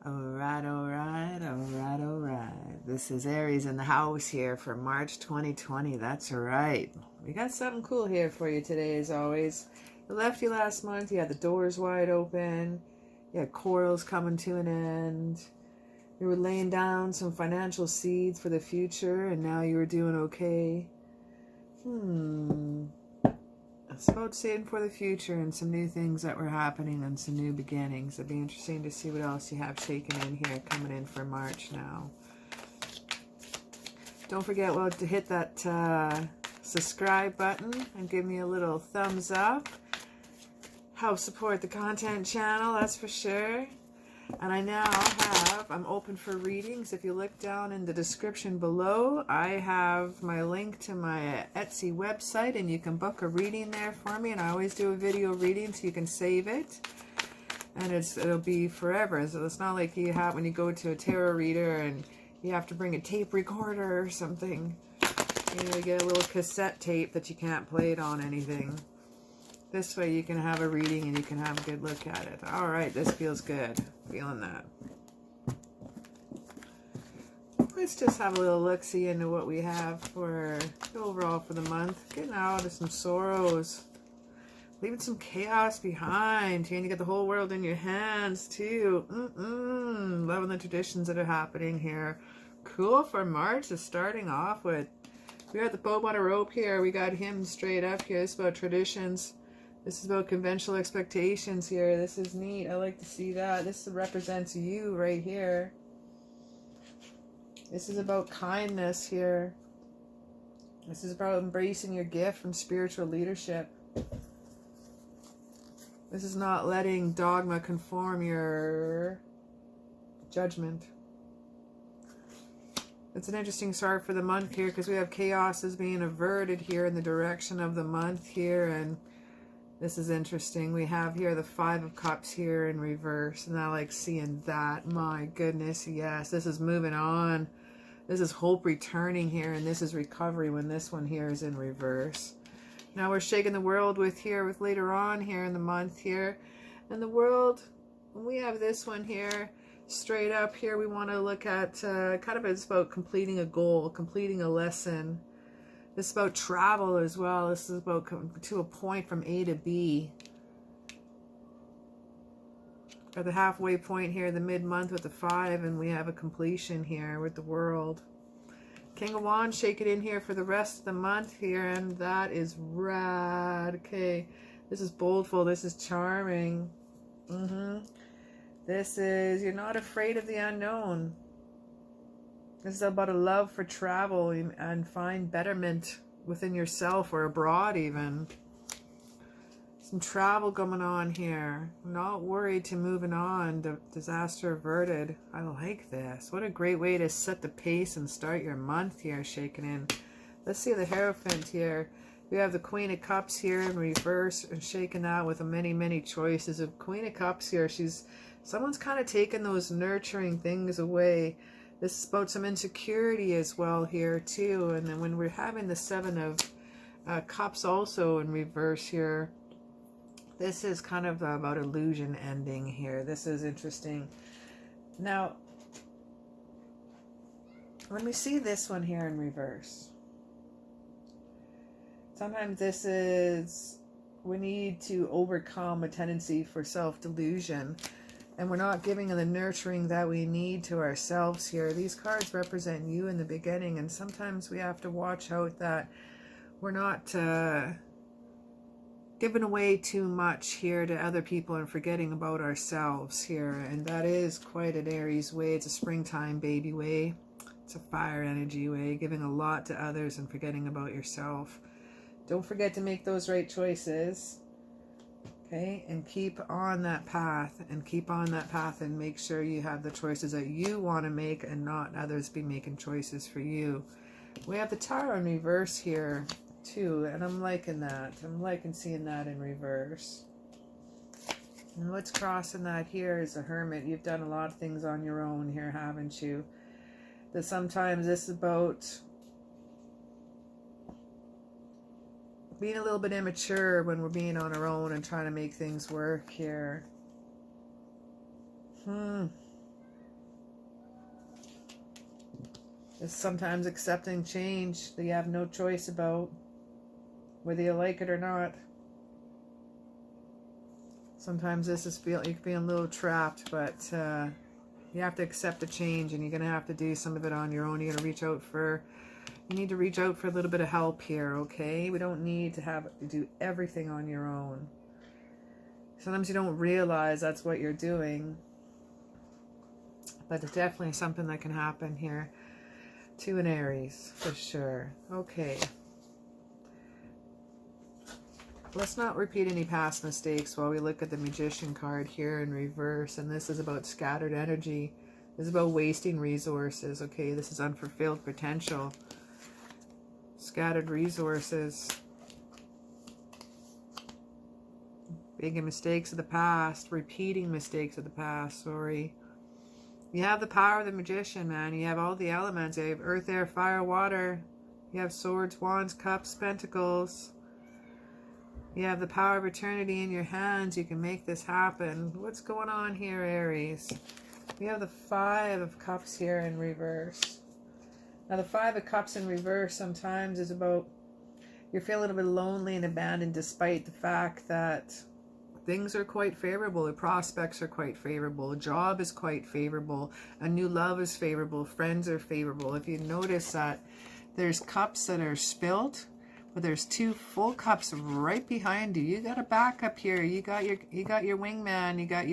Alright, alright, alright, alright. This is Aries in the house here for March 2020. That's right. We got something cool here for you today, as always. I left you last month. You had the doors wide open. You had corals coming to an end. You were laying down some financial seeds for the future, and now you were doing okay. It's about seeing for the future and some new things that were happening and some new beginnings. It'd be interesting to see what else you have shaken in here coming in for March now. Don't forget to hit that subscribe button and give me a little thumbs up. Help support the content channel, that's for sure. And I now I'm open for readings. If you look down in the description below, I have my link to my Etsy website, and you can book a reading there for me. And I always do a video reading so you can save it. And it'll be forever. So it's not like you have when you go to a tarot reader and you have to bring a tape recorder or something. You get a little cassette tape that you can't play it on anything. This way you can have a reading and you can have a good look at it. All right, this feels good. Feeling that. Let's just have a little look-see into what we have for overall for the month. Getting out of some sorrows. Leaving some chaos behind. And you get the whole world in your hands, too. Loving the traditions that are happening here. Cool for March is starting off with. We got the Bow on a rope here. We got him straight up here. It's about traditions. This is about conventional expectations here. This is neat. I like to see that. This represents you right here. This is about kindness here. This is about embracing your gift from spiritual leadership. This is not letting dogma conform your judgment. It's an interesting start for the month here because we have chaos is being averted here in the direction of the month here, and this is interesting. We have here the Five of Cups here in reverse, and I like seeing that. My goodness, yes. This is moving on. This is hope returning here, and this is recovery when this one here is in reverse. Now we're shaking the world with later on here in the month here. And the world, when we have this one here, straight up here, we want to look at kind of it's about completing a goal, completing a lesson. This is about travel as well. This is about coming to a point from A to B. At the halfway point here, the mid-month with the 5, and we have a completion here with the world. King of Wands, shake it in here for the rest of the month here, and that is rad. Okay, this is boldful. This is charming. This is, you're not afraid of the unknown. This is about a love for travel and find betterment within yourself or abroad even. Some travel going on here. Not worried to moving on. Disaster averted. I like this. What a great way to set the pace and start your month here, shaking in. Let's see the Hierophant here. We have the Queen of Cups here in reverse and shaking that with many, many choices. Of Queen of Cups here, someone's kind of taking those nurturing things away. This is about some insecurity as well here too. And then when we're having the Seven of Cups also in reverse here, this is kind of about illusion ending here. This is interesting. Now, when we see this one here in reverse, sometimes this is, we need to overcome a tendency for self-delusion. And we're not giving the nurturing that we need to ourselves here. These cards represent you in the beginning, and sometimes we have to watch out that we're not giving away too much here to other people and forgetting about ourselves here. And that is quite an Aries way. It's a springtime baby way. It's a fire energy way, giving a lot to others and forgetting about yourself. Don't forget to make those right choices. Okay, and keep on that path, and make sure you have the choices that you want to make and not others be making choices for you. We have the Tower in reverse here too, and I'm liking that. I'm liking seeing that in reverse. And what's crossing that here is the Hermit. You've done a lot of things on your own here, haven't you? That sometimes this is about being a little bit immature when we're being on our own and trying to make things work here. It's sometimes accepting change that you have no choice about, whether you like it or not. Sometimes this is you can be a little trapped, but you have to accept the change, and you're going to have to do some of it on your own. You're going to reach out for, you need to reach out for a little bit of help here, okay? We don't need to do everything on your own. Sometimes you don't realize that's what you're doing, but it's definitely something that can happen here to an Aries, for sure. Okay. Let's not repeat any past mistakes while we look at the Magician card here in reverse. And this is about scattered energy. This is about wasting resources. Okay, this is unfulfilled potential. Scattered resources. Making mistakes of the past. Repeating mistakes of the past, sorry. You have the power of the Magician, man. You have all the elements. You have earth, air, fire, water. You have swords, wands, cups, pentacles. You have the power of eternity in your hands. You can make this happen. What's going on here, Aries? We have the Five of Cups here in reverse. Now, the Five of Cups in reverse sometimes is about you're feeling a bit lonely and abandoned despite the fact that things are quite favorable. The prospects are quite favorable. A job is quite favorable. A new love is favorable. Friends are favorable. If you notice that there's cups that are spilled, but there's two full cups right behind you. You got a backup here. You got your wingman. You got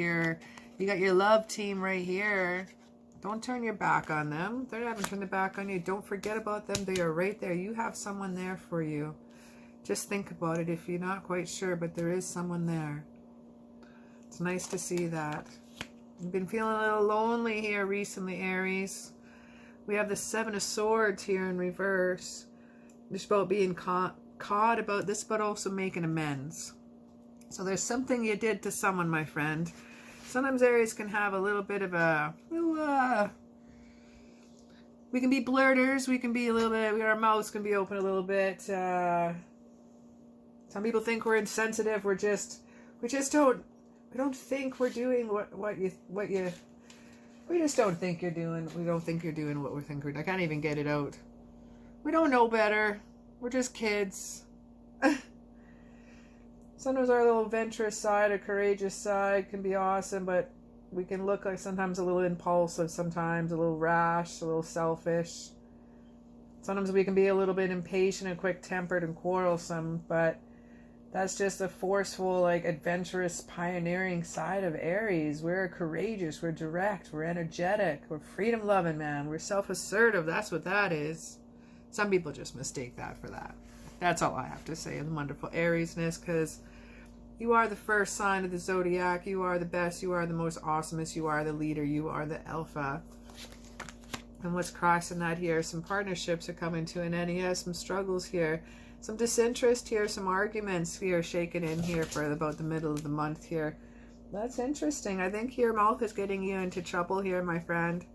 your love team right here. Don't turn your back on them. They haven't turned their back on you. Don't forget about them. They are right there. You have someone there for you. Just think about it if you're not quite sure, but there is someone there. It's nice to see that. You've been feeling a little lonely here recently, Aries. We have the Seven of Swords here in reverse. It's about being caught about this, but also making amends. So there's something you did to someone, my friend. Sometimes Aries can have a little bit of a, we can be blurters, we can be a little bit, our mouths can be open a little bit. Some people think we're insensitive. We don't think we're doing we just don't think you're doing, we don't think you're doing what we think we're doing. I can't even get it out. We don't know better. We're just kids. Sometimes our little adventurous side, a courageous side can be awesome, but we can look like sometimes a little impulsive, sometimes a little rash, a little selfish. Sometimes we can be a little bit impatient and quick-tempered and quarrelsome, but that's just a forceful, like, adventurous, pioneering side of Aries. We're courageous, we're direct, we're energetic, we're freedom-loving, man. We're self-assertive. That's what that is. Some people just mistake that for that. That's all I have to say in the wonderful Ariesness, because you are the first sign of the zodiac. You are the best. You are the most awesomest. You are the leader. You are the alpha. And what's crossing that here? Some partnerships are coming to an end. Yes, some struggles here. Some disinterest here. Some arguments here shaking in here for about the middle of the month here. That's interesting. I think your mouth is getting you into trouble here, my friend.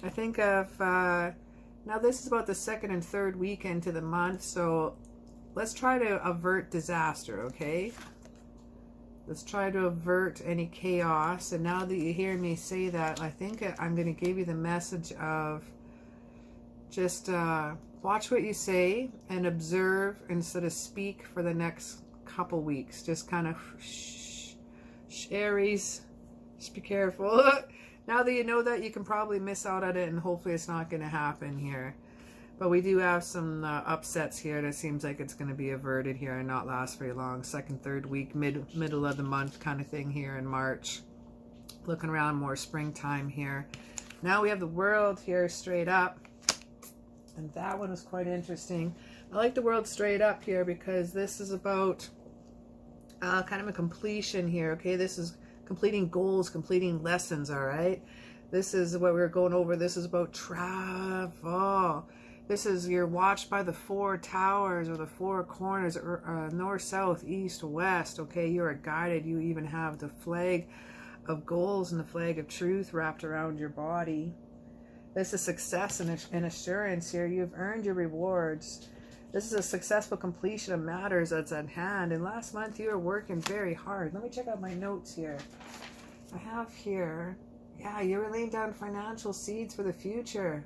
I think of... now this is about the second and third weekend to the month, so let's try to avert disaster, okay? Let's try to avert any chaos. And now that you hear me say that, I think I'm going to give you the message of just watch what you say and observe instead of speak for the next couple weeks. Just kind of shh, Aries, just be careful. Now that you know that, you can probably miss out on it, and hopefully it's not going to happen here. But we do have some upsets here that seems like it's going to be averted here and not last very long. Second, third week, middle of the month kind of thing here in March. Looking around more springtime here. Now we have the World here straight up. And that one was quite interesting. I like the World straight up here because this is about kind of a completion here, okay? This is completing goals, completing lessons, all right? This is what we're going over. This is about travel. This is, you're watched by the four towers or the four corners, or north, south, east, west, okay? You are guided. You even have the flag of goals and the flag of truth wrapped around your body. This is success and assurance here. You've earned your rewards. This is a successful completion of matters that's at hand. And last month you were working very hard. Let me check out my notes here. I have here, yeah, you were laying down financial seeds for the future.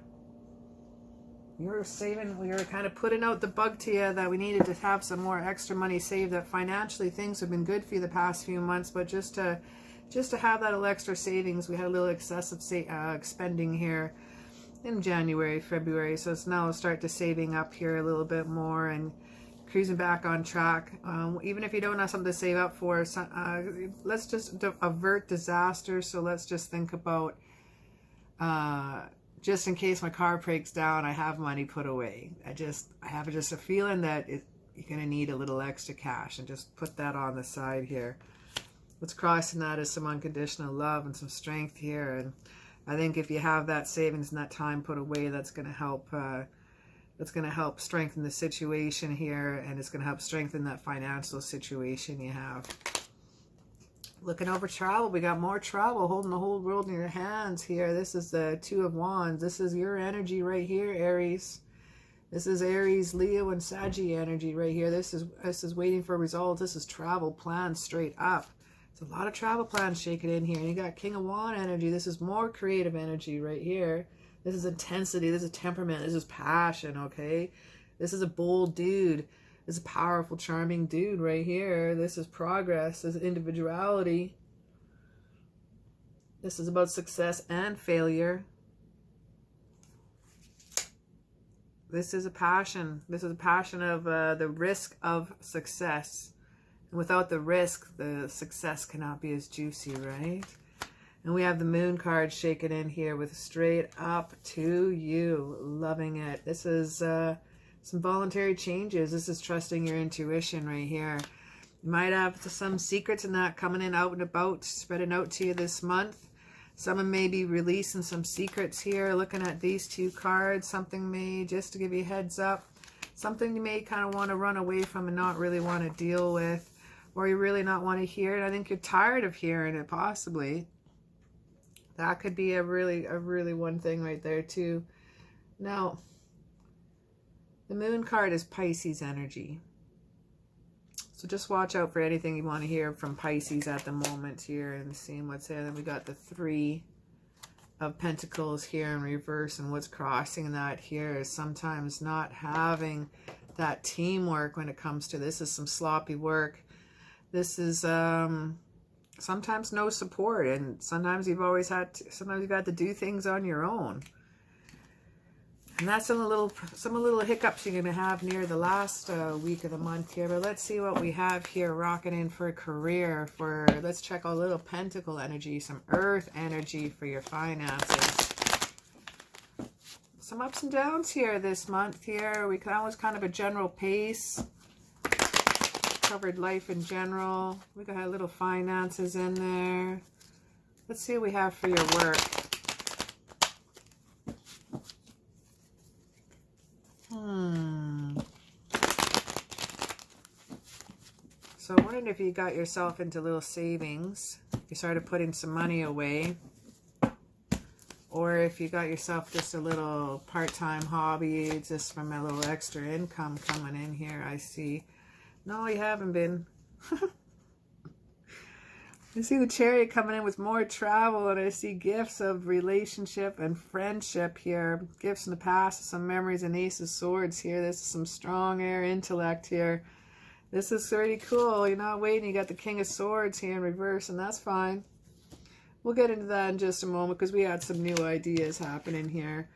You were saving, we were kind of putting out the bug to you that we needed to have some more extra money saved, that financially things have been good for you the past few months, but just to have that little extra savings, we had a little excessive spending here in January, February, so it's now start to saving up here a little bit more and cruising back on track. Even if you don't have something to save up for, let's just avert disaster. So let's just think about, just in case my car breaks down, I have money put away. I have just a feeling that you're going to need a little extra cash, and just put that on the side here. What's crossing that is some unconditional love and some strength here. And I think if you have that savings and that time put away, that's going to help. That's going to help strengthen the situation here, and it's going to help strengthen that financial situation you have. Looking over travel, we got more travel, holding the whole world in your hands here. This is the Two of Wands. This is your energy right here, Aries. This is Aries, Leo, and Saggy energy right here. This is waiting for results. This is travel plans straight up. It's a lot of travel plans shaking in here. And you got King of Wands energy. This is more creative energy right here. This is intensity. This is temperament. This is passion, okay? This is a bold dude. This is a powerful, charming dude right here. This is progress. This is individuality. This is about success and failure. This is a passion. This is a passion of the risk of success. And without the risk, the success cannot be as juicy, right? And we have the Moon card shaken in here with straight up to you. Loving it. This is some voluntary changes. This is trusting your intuition right here. You might have some secrets in that coming in out and about, spreading out to you this month. Someone may be releasing some secrets here. Looking at these two cards, something may, just to give you a heads up, something you may kind of want to run away from and not really want to deal with, or you really not want to hear it. I think you're tired of hearing it, possibly. That could be a really one thing right there too. Now, the Moon card is Pisces energy. So just watch out for anything you want to hear from Pisces at the moment here, and seeing what's there. Then we got the Three of Pentacles here in reverse, and what's crossing that here is sometimes not having that teamwork when it comes to this. Is some sloppy work. This is sometimes no support, and sometimes you've got to do things on your own. And that's some little hiccups you're going to have near the last week of the month here. But let's see what we have here rocking in for a career. Let's check a little Pentacle energy, some Earth energy for your finances. Some ups and downs here this month here. That was kind of a general pace. Covered life in general. We got a little finances in there. Let's see what we have for your work. So I'm wondering if you got yourself into little savings. You started putting some money away. Or if you got yourself just a little part-time hobby, just from a little extra income coming in here, I see. No, you haven't been. I see the Chariot coming in with more travel, and I see gifts of relationship and friendship here. Gifts in the past, some memories, and Ace of Swords here. This is some strong air intellect here. This is pretty cool. You're not waiting. You got the King of Swords here in reverse, and that's fine. We'll get into that in just a moment, because we had some new ideas happening here.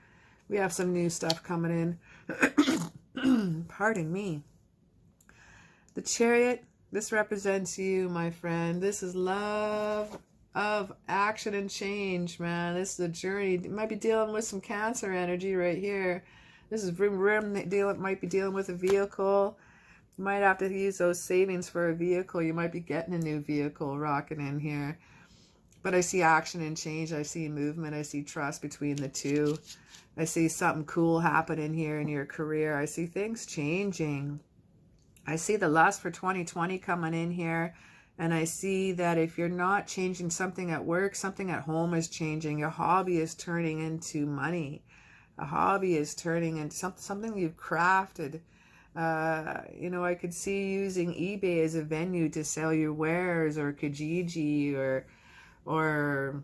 We have some new stuff coming in. Pardon me. The Chariot, this represents you, my friend. This is love of action and change, man. This is a journey. You might be dealing with some Cancer energy right here. This is might be dealing with a vehicle. You might have to use those savings for a vehicle. You might be getting a new vehicle rocking in here. But I see action and change. I see movement. I see trust between the two. I see something cool happening here in your career. I see things changing. I see the lust for 2020 coming in here. And I see that if you're not changing something at work, something at home is changing. Your hobby is turning into money. A hobby is turning into something you've crafted. You know, I could see you using eBay as a venue to sell your wares, or Kijiji, or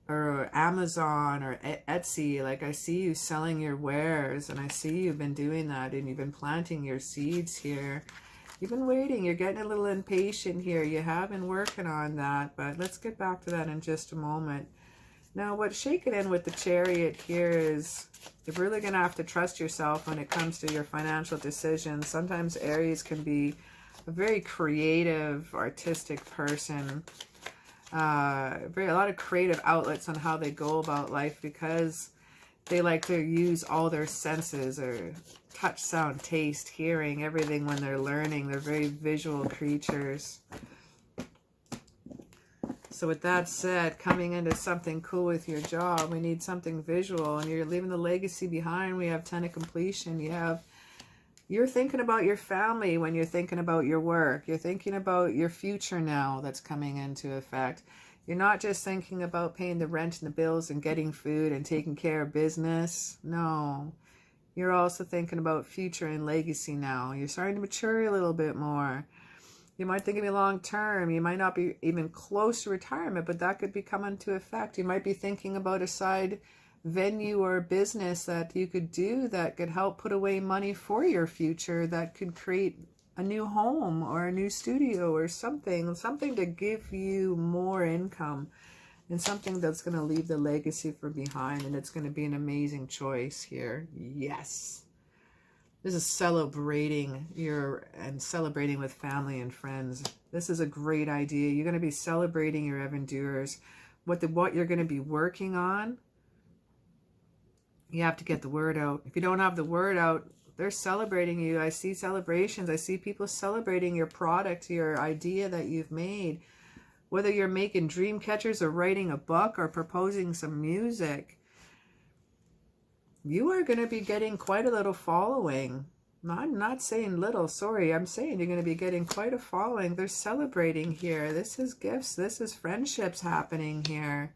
or Amazon or Etsy. Like I see you selling your wares, and I see you've been doing that, and you've been planting your seeds here. You've been waiting. You're getting a little impatient here. You have been working on that, but let's get back to that in just a moment. Now, what's shaking in with the Chariot here is you're really going to have to trust yourself when it comes to your financial decisions. Sometimes Aries can be a very creative, artistic person. A lot of creative outlets on how they go about life, because they like to use all their senses, or touch, sound, taste, hearing, everything when they're learning. They're very visual creatures. So with that said, coming into something cool with your job, we need something visual, and you're leaving the legacy behind. We have 10 of completion. You're thinking about your family when you're thinking about your work. You're thinking about your future now that's coming into effect. You're not just thinking about paying the rent and the bills and getting food and taking care of business. No. You're also thinking about future and legacy now. You're starting to mature a little bit more. You might think of it long term. You might not be even close to retirement, but that could be coming to effect. You might be thinking about a side venue or business that you could do that could help put away money for your future, that could create a new home or a new studio or something to give you more income, and something that's going to leave the legacy for behind, and it's going to be an amazing choice here. Yes. This is celebrating celebrating with family and friends. This is a great idea. You're going to be celebrating your Evendures. What you're going to be working on, you have to get the word out. If you don't have the word out, they're celebrating you. I see celebrations. I see people celebrating your product, your idea that you've made. Whether you're making dream catchers or writing a book or proposing some music, you are going to be getting quite a little following. I'm not saying little, sorry. I'm saying you're going to be getting quite a following. They're celebrating here. This is gifts. This is friendships happening here.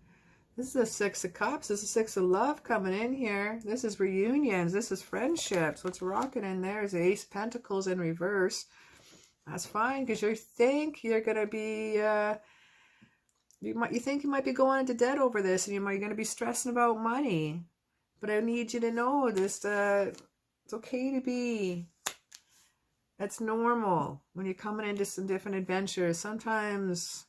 This is the Six of Cups. This is Six of Love coming in here. This is reunions. This is friendships. What's rocking in there is the Ace of Pentacles in reverse. That's fine, because you think you're going to be... you think you might be going into debt over this, and you're going to be stressing about money. But I need you to know this, it's okay to be. That's normal when you're coming into some different adventures. Sometimes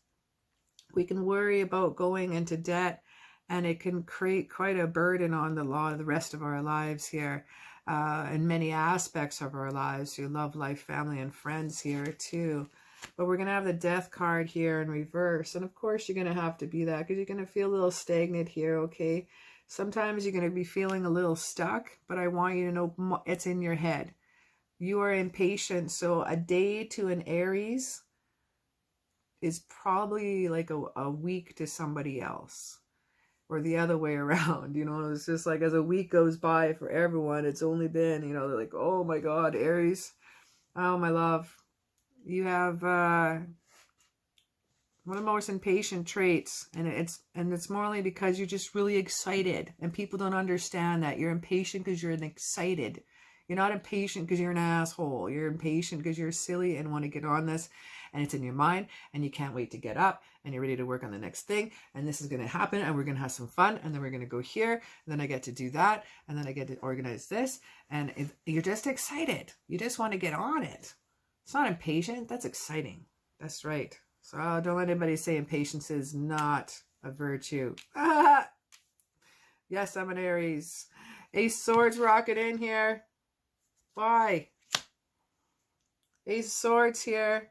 we can worry about going into debt, and it can create quite a burden on the rest of our lives here, in many aspects of our lives. Your love life, family, and friends here too. But we're going to have the Death card here in reverse. And of course, you're going to have to be that, because you're going to feel a little stagnant here, okay? Sometimes you're going to be feeling a little stuck, but I want you to know it's in your head. You are impatient. So a day to an Aries is probably like a week to somebody else, or the other way around. You know, it's just like as a week goes by for everyone, it's only been, you know, they're like, oh my God, Aries, oh my love, you have one of the most impatient traits, and it's morally because you're just really excited, and people don't understand that. You're impatient because you're excited. You're not impatient because you're an asshole. You're impatient because you're silly and want to get on this, and it's in your mind, and you can't wait to get up, and you're ready to work on the next thing, and this is going to happen, and we're going to have some fun, and then we're going to go here, and then I get to do that, and then I get to organize this, and you're just excited. You just want to get on it. It's not impatient. That's exciting. That's right. So don't let anybody say impatience is not a virtue. Yes, I'm an Aries. Ace of Swords rocket in here. Why? Ace of Swords here.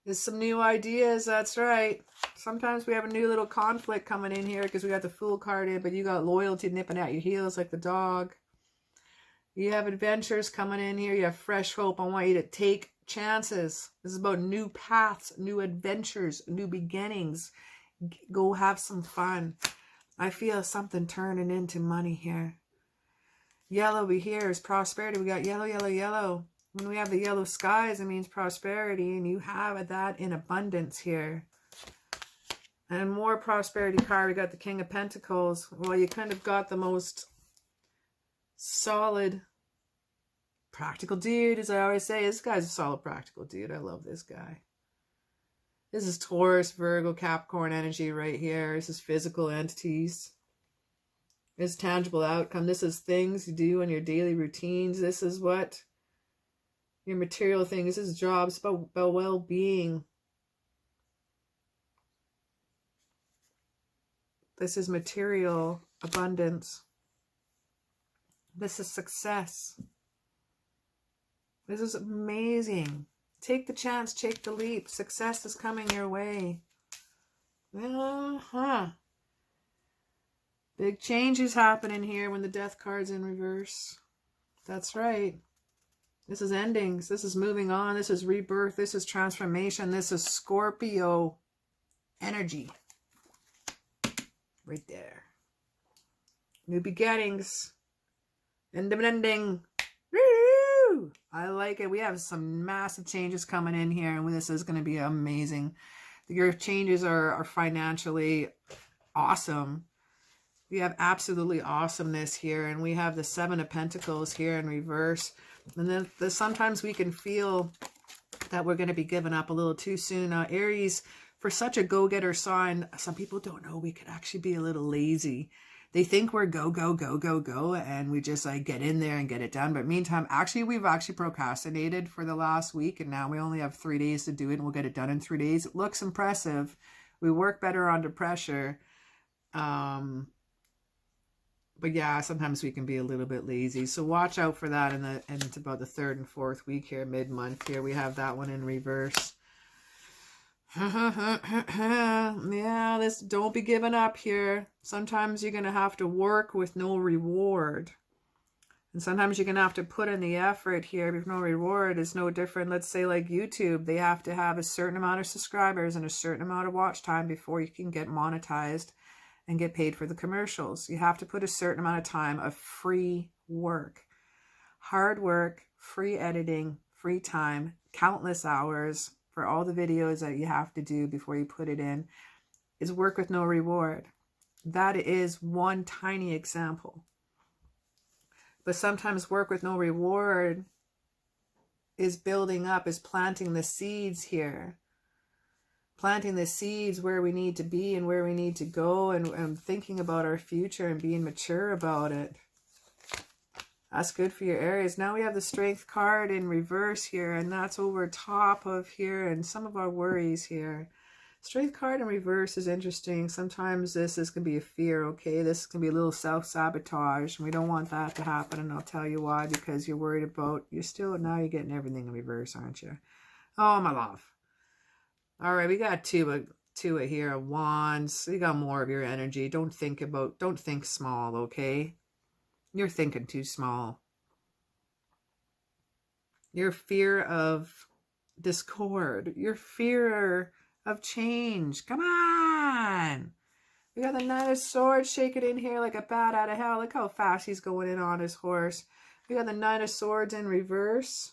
There's some new ideas. That's right. Sometimes we have a new little conflict coming in here because we got the Fool card in, but you got loyalty nipping at your heels like the dog. You have adventures coming in here. You have fresh hope. I want you to take chances. This is about new paths, new adventures, new beginnings. Go have some fun. I feel something turning into money here. Yellow over here is prosperity. We got yellow, yellow, yellow. When we have the yellow skies, it means prosperity, and you have that in abundance here. And more prosperity card. We got the King of Pentacles. Well, you kind of got the most solid practical dude, as I always say. This guy's a solid practical dude. I love this guy. This is Taurus, Virgo, Capricorn energy right here. This is physical entities. This is tangible outcome. This is things you do in your daily routines. This is what your material things. This is jobs, about well-being. This is material abundance. This is success. This is amazing. Take the chance, take the leap. Success is coming your way. Big changes happening here when the death card's in reverse. That's right. This is endings. This is moving on. This is rebirth. This is transformation. This is Scorpio energy. Right there. New beginnings. End of an ending. Woo! I like it. We have some massive changes coming in here, and this is going to be amazing. Your changes are financially awesome. We have absolutely awesomeness here, and we have the Seven of Pentacles here in reverse. And then sometimes we can feel that we're going to be giving up a little too soon. Aries, for such a go-getter sign, some people don't know we could actually be a little lazy. They think we're go, go, go, go, go, and we just like get in there and get it done. But meantime, we've actually procrastinated for the last week, and now we only have 3 days to do it, and we'll get it done in 3 days. It looks impressive. We work better under pressure. But yeah, sometimes we can be a little bit lazy. So watch out for that in about the 3rd and 4th week here, mid-month here. We have that one in reverse. Yeah, don't be giving up here. Sometimes you're going to have to work with no reward. And sometimes you're going to have to put in the effort here with no reward. Is no different. Let's say like YouTube, they have to have a certain amount of subscribers and a certain amount of watch time before you can get monetized and get paid for the commercials. You have to put a certain amount of time of free work. Hard work, free editing, free time, countless hours for all the videos that you have to do before you put it in is work with no reward. That is one tiny example. But sometimes work with no reward is building up, is planting the seeds here. Planting the seeds where we need to be and where we need to go, and thinking about our future and being mature about it. That's good for your Aries. Now we have the Strength card in reverse here, and that's over top of here and some of our worries here. Strength card in reverse is interesting. Sometimes this can be a fear, okay? This can be a little self-sabotage, and we don't want that to happen, and I'll tell you why. Because you're worried about, now you're getting everything in reverse, aren't you? Oh, my love. All right, we got two here of Wands. We got more of your energy. Don't think small, okay? You're thinking too small. Your fear of discord. Your fear of change. Come on. We got the Knight of Swords shaking in here like a bat out of hell. Look how fast he's going in on his horse. We got the Knight of Swords in reverse.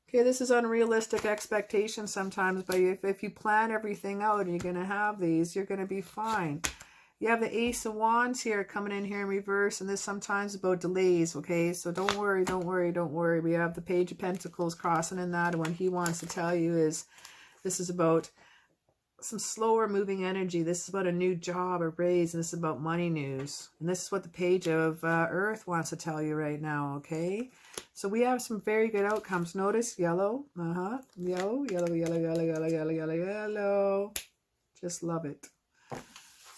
Okay, this is unrealistic expectations sometimes, but if you plan everything out and you're going to have these, you're going to be fine. You have the Ace of Wands here coming in here in reverse, and this sometimes about delays, okay? So don't worry, don't worry, don't worry. We have the Page of Pentacles crossing in that, and what he wants to tell you is this is about some slower moving energy. This is about a new job, a raise, and this is about money news. And this is what the Page of Earth wants to tell you right now, okay? So we have some very good outcomes. Notice yellow, yellow, yellow, yellow, yellow, yellow, yellow, yellow, yellow. Just love it.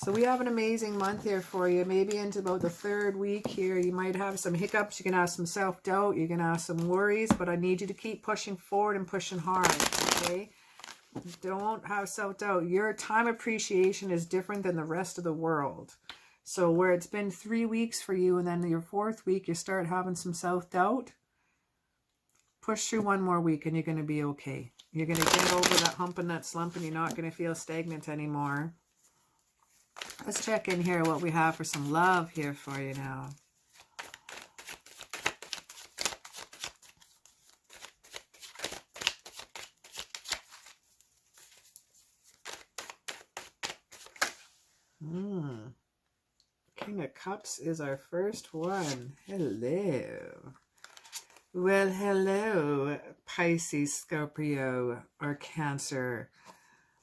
So we have an amazing month here for you. Maybe into about the 3rd week here, you might have some hiccups. You can have some self-doubt. You can have some worries, but I need you to keep pushing forward and pushing hard, okay? Don't have self-doubt. Your time appreciation is different than the rest of the world. So where it's been 3 weeks for you, and then your 4th week, you start having some self-doubt, push through 1 more week and you're going to be okay. You're going to get over that hump and that slump, and you're not going to feel stagnant anymore. Let's check in here what we have for some love here for you now. King of Cups is our first one. Hello. Well, hello, Pisces, Scorpio, or Cancer.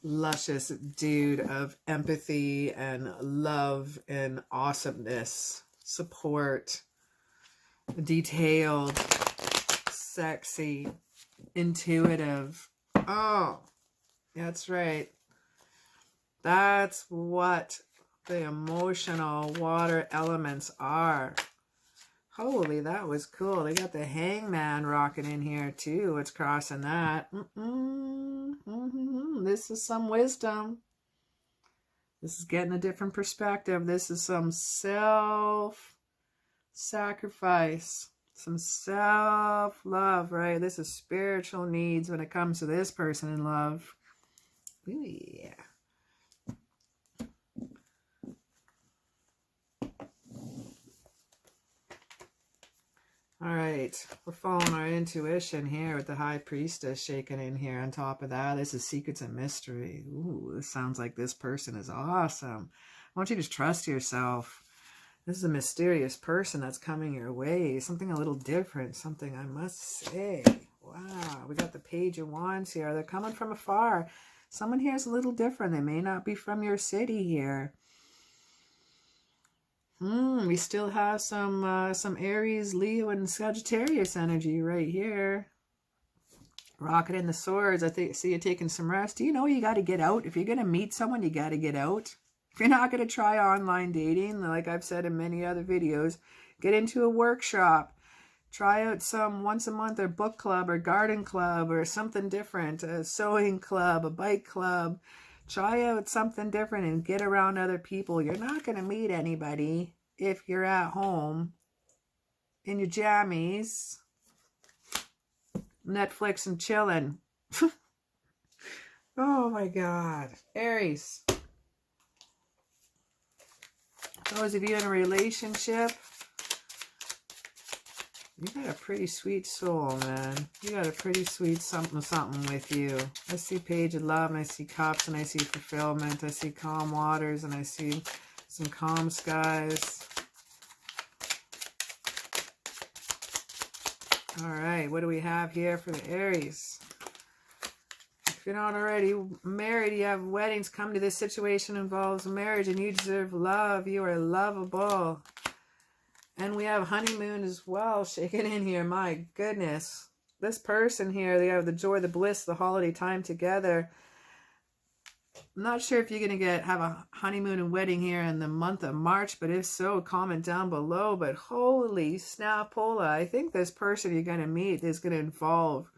luscious dude of empathy and love and awesomeness, support, detailed, sexy, intuitive. Oh, that's right. That's what the emotional water elements are. Holy, that was cool. They got the hangman rocking in here too. What's crossing that? This is some wisdom. This is getting a different perspective. This is some self-sacrifice, some self-love, right? This is spiritual needs when it comes to this person in love. Ooh, yeah. All right, we're following our intuition here with the High Priestess shaking in here. On top of that, this is Secrets and Mystery. Ooh, this sounds like this person is awesome. I want you to trust yourself. This is a mysterious person that's coming your way. Something a little different, something I must say. Wow, we got the Page of Wands here. They're coming from afar. Someone here is a little different. They may not be from your city here. We still have some Aries, Leo, and Sagittarius energy right here. Rocking in the swords. I see you taking some rest. You know you got to get out. If you're going to meet someone, you got to get out. If you're not going to try online dating, like I've said in many other videos, get into a workshop. Try out some once a month or book club or garden club or something different. A sewing club, a bike club. Try out something different and get around other people. You're not going to meet anybody if you're at home in your jammies, Netflix and chilling. Oh my God. Aries. Those of you in a relationship, you got a pretty sweet soul, man. You got a pretty sweet something with you. I see Page of Love, and I see Cups, and I see Fulfillment. I see Calm Waters, and I see some Calm Skies. All right, what do we have here for the Aries? If you're not already married, you have weddings. Come to this situation involves marriage, and you deserve love. You are lovable. And we have honeymoon as well, shaking in here. My goodness. This person here, they have the joy, the bliss, the holiday time together. I'm not sure if you're going to have a honeymoon and wedding here in the month of March, but if so, comment down below. But holy snapola, I think this person you're going to meet is going to involve,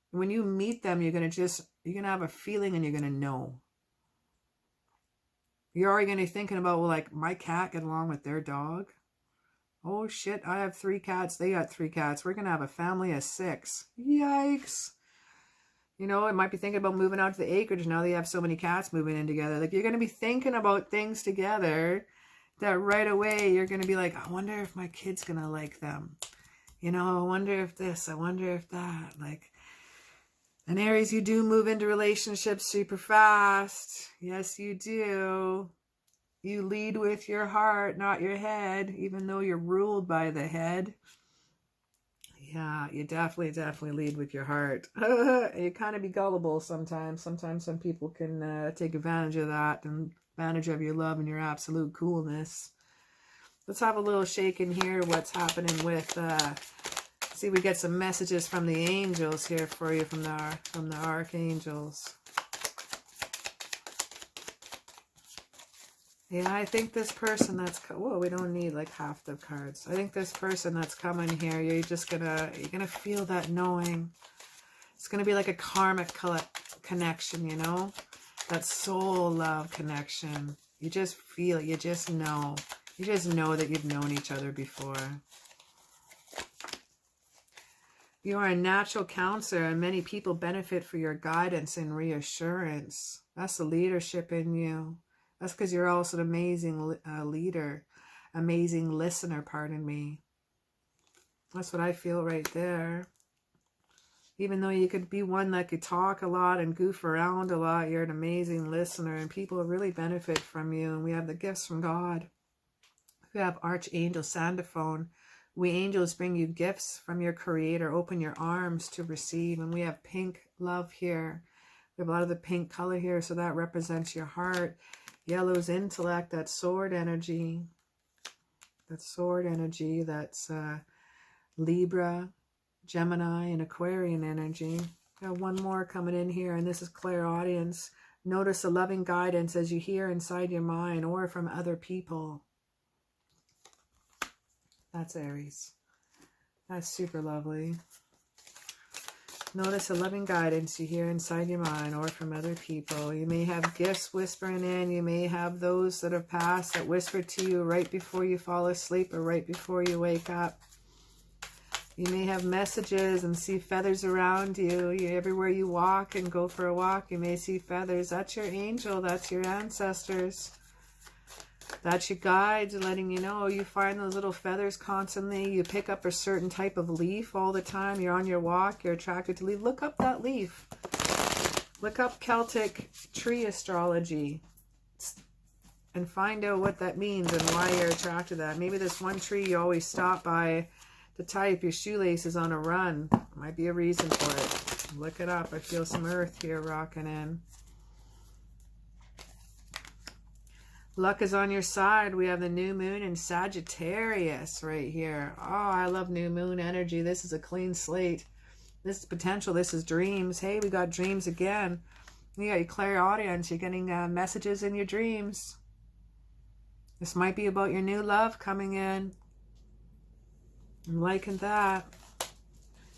when you meet them, you're going to have a feeling and you're going to know. You're already going to be thinking about, well, like, my cat get along with their dog. Oh shit, I have 3 cats. They got 3 cats. We're going to have a family of 6. Yikes. You know, it might be thinking about moving out to the acreage now they have so many cats moving in together. Like, you're going to be thinking about things together that right away you're going to be like, I wonder if my kid's going to like them. You know, I wonder if this, I wonder if that. Like, and Aries, you do move into relationships super fast. Yes, you do. You lead with your heart, not your head, even though you're ruled by the head. Yeah, you definitely lead with your heart. You kind of be gullible sometimes. Sometimes some people can take advantage of that and advantage of your love and your absolute coolness. Let's have a little shake in here. What's happening with, see, we get some messages from the angels here for you, from the archangels. Yeah, I think this person that's, whoa, we don't need like half the cards. I think this person that's coming here, you're gonna feel that knowing. It's gonna be like a karmic connection, you know? That soul love connection. You just feel it, you just know. You just know that you've known each other before. You are a natural counselor, and many people benefit for your guidance and reassurance. That's the leadership in you. That's because you're also an amazing leader, amazing listener, pardon me. That's what I feel right there. Even though you could be one that could talk a lot and goof around a lot, you're an amazing listener, and people really benefit from you. And we have the gifts from God. We have Archangel Sandophone. We angels bring you gifts from your Creator. Open your arms to receive. And we have pink love here. We have a lot of the pink color here, so that represents your heart. Yellow's intellect, that sword energy. That sword energy, that's Libra, Gemini, and Aquarian energy. Got one more coming in here, and this is clairaudience. Notice a loving guidance as you hear inside your mind or from other people. That's Aries. That's super lovely. Notice a loving guidance you hear inside your mind or from other people. You may have gifts whispering in. You may have those that have passed that whisper to you right before you fall asleep or right before you wake up. You may have messages and see feathers around you. Everywhere you walk and go for a walk, you may see feathers. That's your angel. That's your ancestors. That's your guides letting you know. You find those little feathers constantly. You pick up a certain type of leaf all the time. You're on your walk. You're attracted to leaf. Look up that leaf. Look up Celtic tree astrology and find out what that means and why you're attracted to that. Maybe this one tree you always stop by to type your shoelaces on a run. Might be a reason for it. Look it up. I feel some earth here rocking in. Luck is on your side. We have the new moon in Sagittarius right here. Oh, I love new moon energy. This is a clean slate. This is potential. This is dreams. Hey, we got dreams again. You got your clairaudience. You're getting messages in your dreams. This might be about your new love coming in. I'm liking that.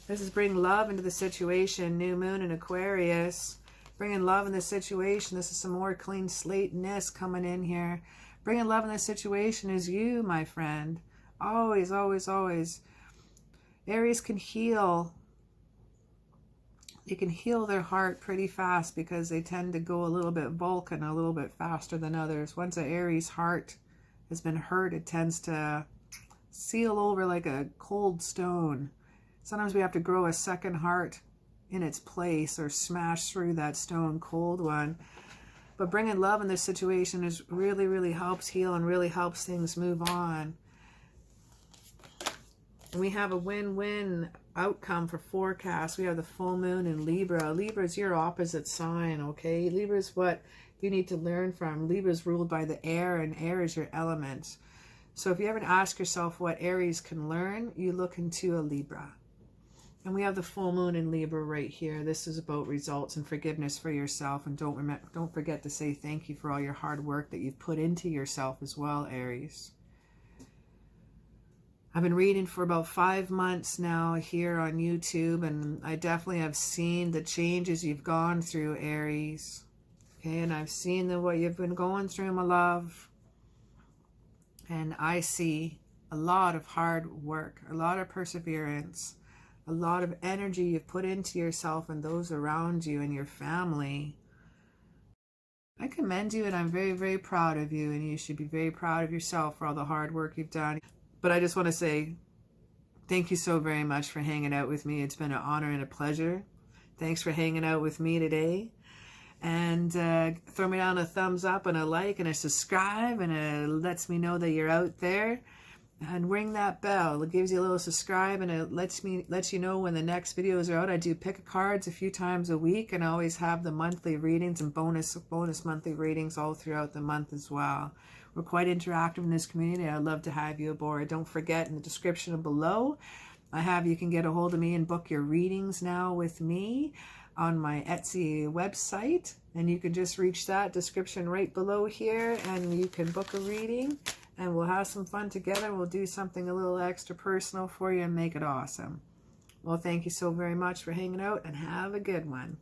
This is bringing love into the situation. New moon in Aquarius. Bringing love in this situation. This is some more clean slate-ness coming in here. Bringing love in this situation is you, my friend. Always, always, always. Aries can heal. They can heal their heart pretty fast because they tend to go a little bit Vulcan, a little bit faster than others. Once an Aries heart has been hurt, it tends to seal over like a cold stone. Sometimes we have to grow a second heart in its place or smash through that stone cold one. But bringing love in this situation is really helps heal and really helps things move on. And we have a win-win outcome for forecast. We have the full moon in Libra. Libra is your opposite sign, okay? Libra is what you need to learn from. Libra is ruled by the air, and air is your element. So if you ever ask yourself what Aries can learn, you look into a Libra. And we have the full moon in Libra right here. This is about results and forgiveness for yourself. And don't forget to say thank you for all your hard work that you've put into yourself as well, Aries. I've been reading for about 5 months now here on YouTube, and I definitely have seen the changes you've gone through, Aries. Okay, and I've seen what you've been going through, my love. And I see a lot of hard work, a lot of perseverance, a lot of energy you've put into yourself and those around you and your family. I commend you, and I'm very proud of you, and you should be very proud of yourself for all the hard work you've done. But I just want to say thank you so very much for hanging out with me. It's been an honor and a pleasure. Thanks for hanging out with me today. And throw me down a thumbs up and a like and a subscribe, and it lets me know that you're out there. And ring that bell. It gives you a little subscribe, and it lets you know when the next videos are out. I do pick cards a few times a week, and I always have the monthly readings and bonus monthly readings all throughout the month as well. We're quite interactive in this community. I'd love to have you aboard. Don't forget, in the description below, you can get a hold of me and book your readings now with me on my Etsy website, and you can just reach that description right below here, and you can book a reading. And we'll have some fun together. We'll do something a little extra personal for you and make it awesome. Well, thank you so very much for hanging out, and have a good one.